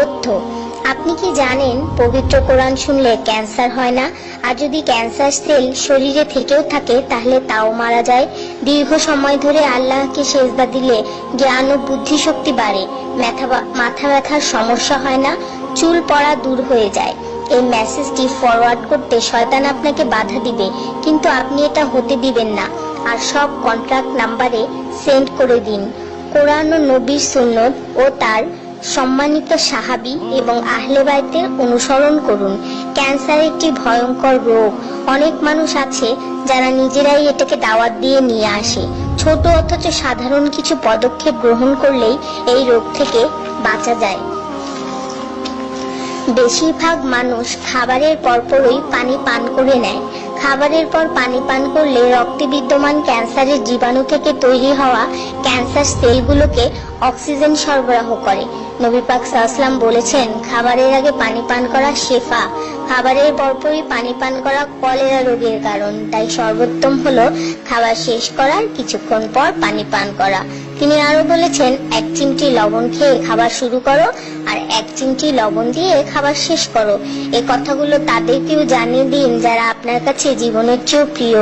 তথ্য। আপনি কি জানেন পবিত্র কোরআন শুনলে ক্যান্সার হয় না, আর যদি ক্যান্সার সেল শরীরে থেকেও থাকে তাহলে তাও মারা যায়। দীর্ঘ সময় ধরে আল্লাহকে সেজদা দিলে জ্ঞান ও বুদ্ধি শক্তি বাড়ে, মাথা ব্যথার সমস্যা হয় না, চুল পড়া দূর হয়ে যায়। এই মেসেজটি ফরওয়ার্ড করতে শয়তান আপনাকে বাধা দিবে, কিন্তু আপনি এটা হতে দিবেন না। আর সব কন্ট্রাক্ট নাম্বারে সেন্ড করে দিন। কোরআন ও নবীর সুন্নত ও তার সম্মানিত সাহাবী এবং আহলে বাইতের অনুসরণ করুন। ক্যান্সার একটি ভয়ঙ্কর রোগ। অনেক মানুষ আছে যারা নিজেরাই এটাকে দাওয়াত দিয়ে নিয়ে আসে। ছোট অথচ সাধারণ কিছু পদক্ষেপ গ্রহণ করলেই এই রোগ থেকে বাঁচা যায়। বেশিরভাগ মানুষ খাবারের পরপরই পানি পান করে নেয়। খাবারের পর পানি পান করলে রক্তে বিদ্যমান ক্যান্সারের জীবাণু থেকে তৈরি হওয়া ক্যান্সার সেলগুলোকে অক্সিজেন সরবরাহ করে। নবী পাক সাল্লাল্লাহু আলাইহি ওয়াসাল্লাম বলেছেন, খাবারের আগে পানি পান করা শেফা, খাবারের পরপরই পানি পান করা কলেরা রোগের কারণ। তাই সর্বোত্তম হলো খাবার শেষ করার কিছুক্ষণ পর পানি পান করা। তিনি আরো বলেছেন, 1 চিমটি লবণ খেয়ে খাবার শুরু করো আর 1 চিমটি লবণ দিয়ে খাবার শেষ করো। এই কথাগুলো তাদেরকেও জানিয়ে দিন যারা আপনার কাছে জীবনের চেয়েও প্রিয়।